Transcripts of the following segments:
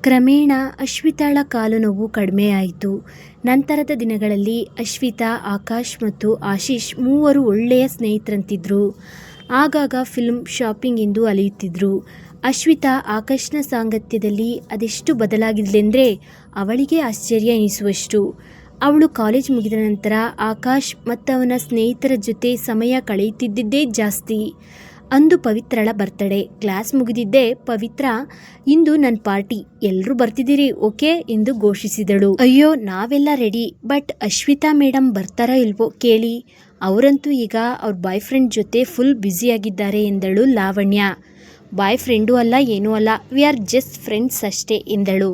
ಕ್ರಮೇಣ ಅಶ್ವಿತಾಳ ಕಾಲು ನೋವು ಕಡಿಮೆಯಾಯಿತು. ನಂತರದ ದಿನಗಳಲ್ಲಿ ಅಶ್ವಿತಾ, ಆಕಾಶ್ ಮತ್ತು ಆಶೀಶ್ ಮೂವರು ಒಳ್ಳೆಯ ಸ್ನೇಹಿತರಂತಿದ್ರು. ಆಗಾಗ ಫಿಲ್ಮ್, ಶಾಪಿಂಗ್ ಎಂದು ಅಲೆಯುತ್ತಿದ್ದರು. ಅಶ್ವಿತಾ ಆಕಾಶ್ನ ಸಾಂಗತ್ಯದಲ್ಲಿ ಅದೆಷ್ಟು ಬದಲಾಗಿದ್ಲೆಂದರೆ ಅವಳಿಗೆ ಆಶ್ಚರ್ಯ ಎನಿಸುವಷ್ಟು. ಅವಳು ಕಾಲೇಜ್ ಮುಗಿದ ನಂತರ ಆಕಾಶ್ ಮತ್ತವನ ಸ್ನೇಹಿತರ ಜೊತೆ ಸಮಯ ಕಳೆಯುತ್ತಿದ್ದಿದ್ದೇ ಜಾಸ್ತಿ. ಅಂದು ಪವಿತ್ರಳ ಬರ್ತಡೇ. ಕ್ಲಾಸ್ ಮುಗಿದಿದ್ದೇ ಪವಿತ್ರ, ಇಂದು ನನ್ನ ಪಾರ್ಟಿ, ಎಲ್ಲರೂ ಬರ್ತಿದ್ದೀರಿ ಓಕೆ ಎಂದು ಘೋಷಿಸಿದಳು. ಅಯ್ಯೋ, ನಾವೆಲ್ಲ ರೆಡಿ, ಬಟ್ ಅಶ್ವಿತಾ ಮೇಡಮ್ ಬರ್ತಾರೋ ಇಲ್ವೋ ಕೇಳಿ, ಅವರಂತೂ ಈಗ ಅವ್ರ ಬಾಯ್ ಫ್ರೆಂಡ್ ಜೊತೆ ಫುಲ್ ಬ್ಯುಸಿಯಾಗಿದ್ದಾರೆ ಎಂದಳು ಲಾವಣ್ಯ. ಬಾಯ್ ಫ್ರೆಂಡೂ ಅಲ್ಲ ಏನೂ ಅಲ್ಲ, ವಿ ಆರ್ ಜಸ್ಟ್ ಫ್ರೆಂಡ್ಸ್ ಅಷ್ಟೇ ಎಂದಳು.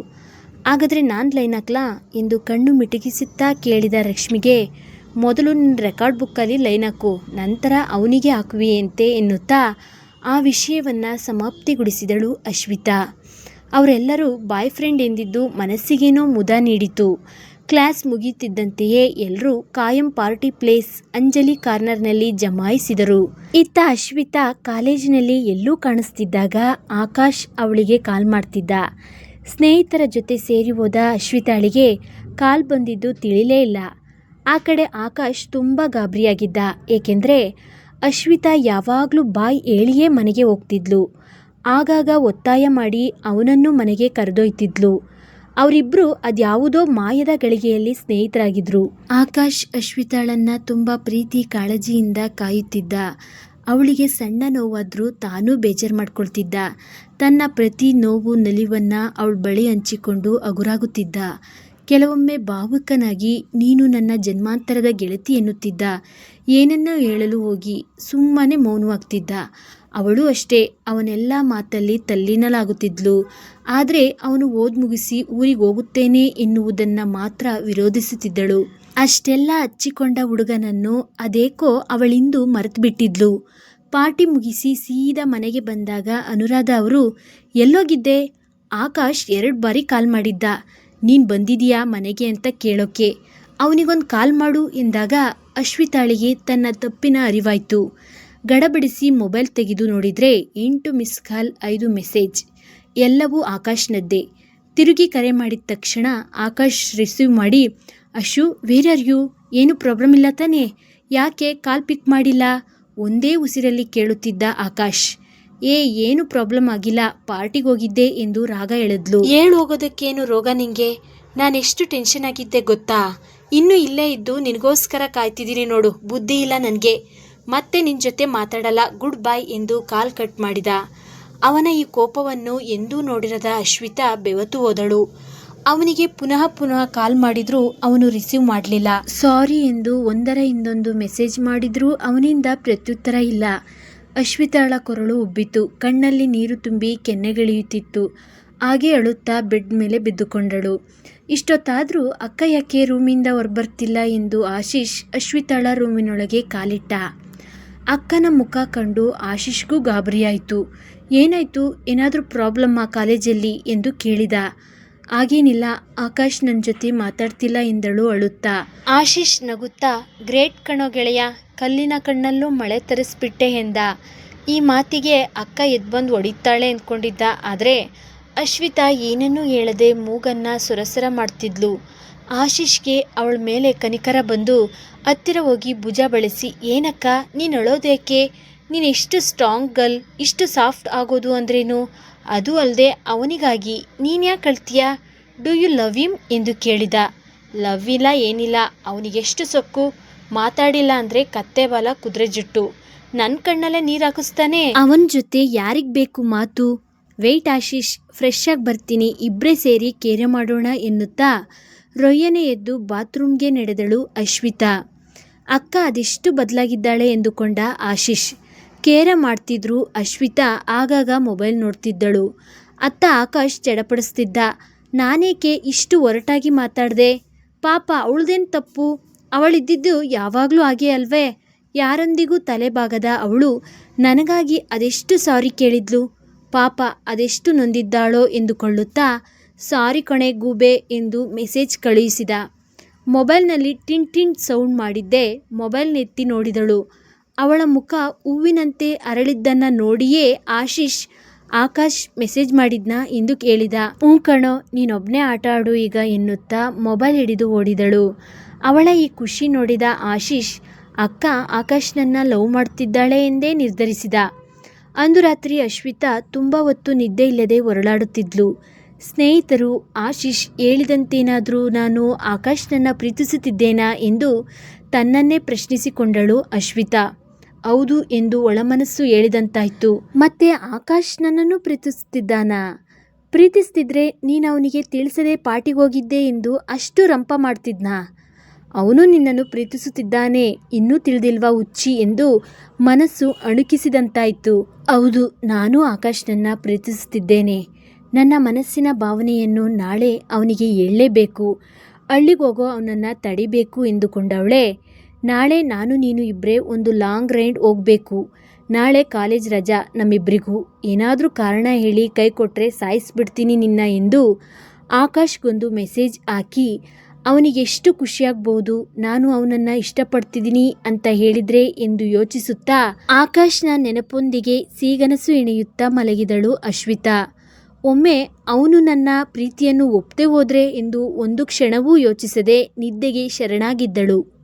ಹಾಗಾದರೆ ನಾನು ಲೈನ್ ಹಾಕ್ಲಾ ಎಂದು ಕಣ್ಣು ಮಿಟುಕಿಸುತ್ತಾ ಕೇಳಿದ ರಶ್ಮಿಗೆ, ಮೊದಲು ನಿನ್ನ ರೆಕಾರ್ಡ್ ಬುಕ್ಕಲ್ಲಿ ಲೈನ್ ಹಾಕು, ನಂತರ ಅವನಿಗೆ ಹಾಕುವಿಯಂತೆ ಎನ್ನುತ್ತಾ ಆ ವಿಷಯವನ್ನು ಸಮಾಪ್ತಿಗೊಳಿಸಿದಳು ಅಶ್ವಿತಾ. ಅವರೆಲ್ಲರೂ ಬಾಯ್ ಫ್ರೆಂಡ್ ಎಂದಿದ್ದು ಮನಸ್ಸಿಗೇನೋ ಮುದ ನೀಡಿತು. ಕ್ಲಾಸ್ ಮುಗಿಯುತ್ತಿದ್ದಂತೆಯೇ ಎಲ್ಲರೂ ಕಾಯಂ ಪಾರ್ಟಿ ಪ್ಲೇಸ್ ಅಂಜಲಿ ಕಾರ್ನರ್ನಲ್ಲಿ ಜಮಾಯಿಸಿದರು. ಇತ್ತ ಅಶ್ವಿತಾ ಕಾಲೇಜಿನಲ್ಲಿ ಎಲ್ಲೂ ಕಾಣಿಸ್ತಿದ್ದಾಗ ಆಕಾಶ್ ಅವಳಿಗೆ ಕಾಲ್ ಮಾಡ್ತಿದ್ದ. ಸ್ನೇಹಿತರ ಜೊತೆ ಸೇರಿ ಹೋದ ಅಶ್ವಿತಾಳಿಗೆ ಕಾಲ್ ಬಂದಿದ್ದು ತಿಳಿಲೇ ಇಲ್ಲ. ಆ ಕಡೆ ಆಕಾಶ್ ತುಂಬ ಗಾಬರಿಯಾಗಿದ್ದ. ಏಕೆಂದರೆ ಅಶ್ವಿತಾ ಯಾವಾಗಲೂ ಬಾಯ್ ಹೇಳಿಯೇ ಮನೆಗೆ ಹೋಗ್ತಿದ್ಲು. ಆಗಾಗ ಒತ್ತಾಯ ಮಾಡಿ ಅವನನ್ನು ಮನೆಗೆ ಕರೆದೊಯ್ತಿದ್ಲು. ಅವರಿಬ್ಬರು ಅದ್ಯಾವುದೋ ಮಾಯದ ಗಳಿಗೆಯಲ್ಲಿ ಸ್ನೇಹಿತರಾಗಿದ್ದರು. ಆಕಾಶ್ ಅಶ್ವಿತಾಳನ್ನು ತುಂಬ ಪ್ರೀತಿ ಕಾಳಜಿಯಿಂದ ಕಾಯುತ್ತಿದ್ದ. ಅವಳಿಗೆ ಸಣ್ಣ ನೋವಾದರೂ ತಾನೂ ಬೇಜಾರು ಮಾಡ್ಕೊಳ್ತಿದ್ದ. ತನ್ನ ಪ್ರತಿ ನೋವು ನಲಿವನ್ನು ಅವಳ ಬಳಿ ಹಂಚಿಕೊಂಡು ಹಗುರಾಗುತ್ತಿದ್ದ. ಕೆಲವೊಮ್ಮೆ ಭಾವುಕನಾಗಿ ನೀನು ನನ್ನ ಜನ್ಮಾಂತರದ ಗೆಳತಿ ಎನ್ನುತ್ತಿದ್ದ. ಏನನ್ನೋ ಹೇಳಲು ಹೋಗಿ ಸುಮ್ಮನೆ ಮೌನವಾಗ್ತಿದ್ದ. ಅವಳು ಅಷ್ಟೇ, ಅವನೆಲ್ಲ ಮಾತಲ್ಲಿ ತಲ್ಲೀನಲಾಗುತ್ತಿದ್ಲು. ಆದರೆ ಅವನು ಓದ್ ಮುಗಿಸಿ ಊರಿಗೆ ಹೋಗುತ್ತೇನೆ ಎನ್ನುವುದನ್ನು ಮಾತ್ರ ವಿರೋಧಿಸುತ್ತಿದ್ದಳು. ಅಷ್ಟೆಲ್ಲ ಹಚ್ಚಿಕೊಂಡ ಹುಡುಗನನ್ನು ಅದೇಕೋ ಅವಳಿಂದು ಮರೆತು ಬಿಟ್ಟಿದ್ಲು. ಪಾರ್ಟಿ ಮುಗಿಸಿ ಸೀದಾ ಮನೆಗೆ ಬಂದಾಗ ಅನುರಾಧ ಅವರು, ಎಲ್ಲೋಗಿದ್ದೆ? ಆಕಾಶ್ 2 ಬಾರಿ ಕಾಲ್ ಮಾಡಿದ್ದ, ನೀನು ಬಂದಿದೀಯಾ ಮನೆಗೆ ಅಂತ ಕೇಳೋಕ್ಕೆ. ಅವನಿಗೊಂದು ಕಾಲ್ ಮಾಡು ಎಂದಾಗ ಅಶ್ವಿತಾಳಿಗೆ ತನ್ನ ತಪ್ಪಿನ ಅರಿವಾಯಿತು. ಗಡಬಡಿಸಿ ಮೊಬೈಲ್ ತೆಗೆದು ನೋಡಿದರೆ 8 ಮಿಸ್ ಕಾಲ್, 5 ಮೆಸೇಜ್, ಎಲ್ಲವೂ ಆಕಾಶ್ನದ್ದೇ. ತಿರುಗಿ ಕರೆ ಮಾಡಿದ ತಕ್ಷಣ ಆಕಾಶ್ ರಿಸೀವ್ ಮಾಡಿ, ಅಶು, ವೇರ್ ಆರ್ ಯು? ಏನು ಪ್ರಾಬ್ಲಮ್ ಇಲ್ಲ ತಾನೇ? ಯಾಕೆ ಕಾಲ್ ಪಿಕ್ ಮಾಡಿಲ್ಲ? ಒಂದೇ ಉಸಿರಲ್ಲಿ ಕೇಳುತ್ತಿದ್ದ ಆಕಾಶ್. ಏನು ಪ್ರಾಬ್ಲಮ್ ಆಗಿಲ್ಲ, ಪಾರ್ಟಿಗೆ ಹೋಗಿದ್ದೆ ಎಂದು ರಾಗ ಎಳೆದ್ಲು. ಹೋಗೋದಕ್ಕೇನು ರೋಗ ನಿಂಗೆ? ನಾನೆಷ್ಟು ಟೆನ್ಷನ್ ಆಗಿದ್ದೆ ಗೊತ್ತಾ? ಇನ್ನೂ ಇಲ್ಲೇ ಇದ್ದು ನಿನಗೋಸ್ಕರ ಕಾಯ್ತಿದ್ದೀನಿ ನೋಡು, ಬುದ್ಧಿ ಇಲ್ಲ ನನಗೆ. ಮತ್ತೆ ನಿನ್ನ ಜೊತೆ ಮಾತಾಡಲ್ಲ, ಗುಡ್ ಬಾಯ್ ಎಂದು ಕಾಲ್ ಕಟ್ ಮಾಡಿದ. ಅವನ ಈ ಕೋಪವನ್ನು ಎಂದೂ ನೋಡಿರದ ಅಶ್ವಿತಾ ಬೆವತು ಹೋದಳು. ಅವನಿಗೆ ಪುನಃ ಕಾಲ್ ಮಾಡಿದ್ರೂ ಅವನು ರಿಸೀವ್ ಮಾಡಲಿಲ್ಲ. ಸಾರಿ ಎಂದು ಒಂದರ ಹಿಂದೊಂದು ಮೆಸೇಜ್ ಮಾಡಿದ್ರೂ ಅವನಿಂದ ಪ್ರತ್ಯುತ್ತರ ಇಲ್ಲ. ಅಶ್ವಿತಾಳ ಕೊರಳು ಉಬ್ಬಿತು, ಕಣ್ಣಲ್ಲಿ ನೀರು ತುಂಬಿ ಕೆನ್ನೆಗಿಳಿಯುತ್ತಿತ್ತು. ಹಾಗೆ ಅಳುತ್ತಾ ಬೆಡ್ ಮೇಲೆ ಬಿದ್ದುಕೊಂಡಳು. ಇಷ್ಟೊತ್ತಾದರೂ ಅಕ್ಕ ಯಾಕೆ ರೂಮಿಂದ ಹೊರಬರ್ತಿಲ್ಲ ಎಂದು ಆಶೀಶ್ ಅಶ್ವಿತಾಳ ರೂಮಿನೊಳಗೆ ಕಾಲಿಟ್ಟ. ಅಕ್ಕನ ಮುಖ ಕಂಡು ಆಶೀಶ್ಗೂ ಗಾಬರಿಯಾಯಿತು. ಏನಾಯಿತು, ಏನಾದರೂ ಪ್ರಾಬ್ಲಮ್ಮಾ ಕಾಲೇಜಲ್ಲಿ ಎಂದು ಕೇಳಿದ. ಹಾಗೇನಿಲ್ಲ, ಆಕಾಶ್ ನನ್ನ ಜೊತೆ ಮಾತಾಡ್ತಿಲ್ಲ ಎಂದಳು ಅಳುತ್ತಾ. ಆಶೀಶ್ ನಗುತ್ತಾ, ಗ್ರೇಟ್ ಕಣೋ ಗೆಳೆಯ, ಕಲ್ಲಿನ ಕಣ್ಣಲ್ಲೂ ಮಳೆ ತರಿಸ್ಬಿಟ್ಟೆ ಎಂದ. ಈ ಮಾತಿಗೆ ಅಕ್ಕ ಎದ್ಬಂದು ಹೊಡಿತಾಳೆ ಅಂದ್ಕೊಂಡಿದ್ದ. ಆದರೆ ಅಶ್ವಿತಾ ಏನನ್ನೂ ಹೇಳದೆ ಮೂಗನ್ನು ಸುರಸರ ಮಾಡ್ತಿದ್ಲು. ಆಶೀಶ್ಗೆ ಅವಳ ಮೇಲೆ ಕನಿಕರ ಬಂದು ಹತ್ತಿರ ಹೋಗಿ ಭುಜ ಬಳಸಿ, ಏನಕ್ಕ ನೀನು ಅಳೋದೇಕೆ? ನೀನು ಎಷ್ಟು ಸ್ಟ್ರಾಂಗ್ ಗರ್ಲ್, ಇಷ್ಟು ಸಾಫ್ಟ್ ಆಗೋದು ಅಂದ್ರೇನು? ಅದು ಅಲ್ಲದೆ ಅವನಿಗಾಗಿ ನೀನು ಯಾಕೆ ಅಳ್ತೀಯ? ಡೂ ಯು ಲವ್ ಹಿಮ್ ಎಂದು ಕೇಳಿದ. ಲವ್ ಇಲ್ಲ ಏನಿಲ್ಲ, ಅವನಿಗೆಷ್ಟು ಸೊಕ್ಕು, ಮಾತಾಡಿಲ್ಲ ಅಂದರೆ ಕತ್ತೆ ಬಾಲ ಕುದುರೆ ಜುಟ್ಟು, ನನ್ನ ಕಣ್ಣಲ್ಲೇ ನೀರು ಹಾಕಿಸ್ತಾನೆ. ಅವನ ಜೊತೆ ಯಾರಿಗೆ ಬೇಕು ಮಾತು? ವೆಯ್ಟ್ ಆಶೀಶ್, ಫ್ರೆಶ್ ಆಗಿ ಬರ್ತೀನಿ, ಇಬ್ಬರೇ ಸೇರಿ ಕೇರೆ ಮಾಡೋಣ ಎನ್ನುತ್ತಾ ರೊಯ್ಯನೆ ಎದ್ದು ಬಾತ್ರೂಮ್ಗೆ ನಡೆದಳು ಅಶ್ವಿತಾ. ಅಕ್ಕ ಅದೆಷ್ಟು ಬದಲಾಗಿದ್ದಾಳೆ ಎಂದುಕೊಂಡ ಆಶೀಶ್. ಕೇರ ಮಾಡ್ತಿದ್ರು ಅಶ್ವಿತಾ ಆಗಾಗ ಮೊಬೈಲ್ ನೋಡ್ತಿದ್ದಳು. ಅತ್ತ ಆಕಾಶ್ ಚಡಪಡಿಸ್ತಿದ್ದ. ನಾನೇಕೆ ಇಷ್ಟು ಒರಟಾಗಿ ಮಾತಾಡಿದೆ? ಪಾಪ ಅವಳದೇನು ತಪ್ಪು? ಅವಳಿದ್ದಿದ್ದು ಯಾವಾಗಲೂ ಹಾಗೆ ಅಲ್ವೇ? ಯಾರೊಂದಿಗೂ ತಲೆಬಾಗದ ಅವಳು ನನಗಾಗಿ ಅದೆಷ್ಟು ಸಾರಿ ಕೇಳಿದ್ಲು. ಪಾಪ ಅದೆಷ್ಟು ನೊಂದಿದ್ದಾಳೋ ಎಂದುಕೊಳ್ಳುತ್ತಾ, ಸಾರಿ ಕಣೆ ಗೂಬೆ ಎಂದು ಮೆಸೇಜ್ ಕಳುಹಿಸಿದ. ಮೊಬೈಲ್ನಲ್ಲಿ ಟಿನ್ ಸೌಂಡ್ ಮಾಡಿದ್ದೆ ಮೊಬೈಲ್ನೆತ್ತಿ ನೋಡಿದಳು. ಅವಳ ಮುಖ ಹೂವಿನಂತೆ ಅರಳಿದ್ದನ್ನು ನೋಡಿಯೇ ಆಶೀಶ್ ಆಕಾಶ್ ಮೆಸೇಜ್ ಮಾಡಿದ್ನಾ ಎಂದು ಕೇಳಿದ. ಹ್ಞೂ ಕಣೋ, ನೀನೊಬ್ಬನೇ ಆಟ ಆಡು ಈಗ ಎನ್ನುತ್ತಾ ಮೊಬೈಲ್ ಹಿಡಿದು ಓಡಿದಳು. ಅವಳ ಈ ಖುಷಿ ನೋಡಿದ ಆಶೀಶ್ ಅಕ್ಕ ಆಕಾಶ್ನನ್ನ ಲವ್ ಮಾಡ್ತಿದ್ದಾಳೆ ಎಂದೇ ನಿರ್ಧರಿಸಿದ. ಅಂದು ರಾತ್ರಿ ಅಶ್ವಿತಾ ತುಂಬ ಹೊತ್ತು ನಿದ್ದೆ ಇಲ್ಲದೆ ಹೊರಳಾಡುತ್ತಿದ್ಲು. ಸ್ನೇಹಿತರು ಆಶೀಶ್ ಹೇಳಿದಂತೇನಾದರೂ ನಾನು ಆಕಾಶ್ನನ್ನ ಪ್ರೀತಿಸುತ್ತಿದ್ದೇನಾ ಎಂದು ತನ್ನನ್ನೇ ಪ್ರಶ್ನಿಸಿಕೊಂಡಳು ಅಶ್ವಿತಾ. ಹೌದು ಎಂದು ಒಳಮನಸ್ಸು ಹೇಳಿದಂತಾಯ್ತು. ಮತ್ತೆ ಆಕಾಶ್ ನನ್ನನ್ನು ಪ್ರೀತಿಸುತ್ತಿದ್ದಾನಾ? ಪ್ರೀತಿಸ್ತಿದ್ರೆ ನೀನು ಅವನಿಗೆ ತಿಳಿಸದೆ ಪಾರ್ಟಿಗೋಗಿದ್ದೆ ಎಂದು ಅಷ್ಟು ರಂಪ ಮಾಡ್ತಿದ್ನಾ? ಅವನು ನಿನ್ನನ್ನು ಪ್ರೀತಿಸುತ್ತಿದ್ದಾನೆ ಇನ್ನೂ ತಿಳಿದಿಲ್ವಾ ಹುಚ್ಚಿ ಎಂದು ಮನಸ್ಸು ಅಣುಕಿಸಿದಂತಾಯ್ತು. ಹೌದು, ನಾನು ಆಕಾಶ್ನನ್ನ ಪ್ರೀತಿಸುತ್ತಿದ್ದೇನೆ. ನನ್ನ ಮನಸ್ಸಿನ ಭಾವನೆಯನ್ನು ನಾಳೆ ಅವನಿಗೆ ಹೇಳಲೇಬೇಕು. ಹಳ್ಳಿಗೋಗೋ ಅವನನ್ನು ತಡಿಬೇಕು ಎಂದುಕೊಂಡವಳೆ. ನಾಳೆ ನಾನು ನೀನು ಇಬ್ಬರೇ ಒಂದು ಲಾಂಗ್ ರೈಡ್ ಹೋಗಬೇಕು. ನಾಳೆ ಕಾಲೇಜ್ ರಜಾ ನಮ್ಮಿಬ್ಬರಿಗೂ. ಏನಾದರೂ ಕಾರಣ ಹೇಳಿ ಕೈ ಕೊಟ್ಟರೆ ಸಾಯಿಸ್ಬಿಡ್ತೀನಿ ನಿನ್ನ ಎಂದು ಆಕಾಶ್ಗೊಂದು ಮೆಸೇಜ್ ಹಾಕಿ ಅವನಿಗೆಷ್ಟು ಖುಷಿಯಾಗ್ಬೋದು ನಾನು ಅವನನ್ನು ಇಷ್ಟಪಡ್ತಿದ್ದೀನಿ ಅಂತ ಹೇಳಿದ್ರೆ ಎಂದು ಯೋಚಿಸುತ್ತಾ ಆಕಾಶ್ನ ನೆನಪೊಂದಿಗೆ ಸಿಹಿಗನಸು ಎಣೆಯುತ್ತಾ ಮಲಗಿದಳು ಅಶ್ವಿತಾ. ಒಮ್ಮೆ ಅವನು ನನ್ನ ಪ್ರೀತಿಯನ್ನು ಒಪ್ಪದೆ ಹೋದ್ರೆ ಎಂದು ಒಂದು ಕ್ಷಣವೂ ಯೋಚಿಸದೆ ನಿದ್ದೆಗೆ ಶರಣಾಗಿದ್ದಳು.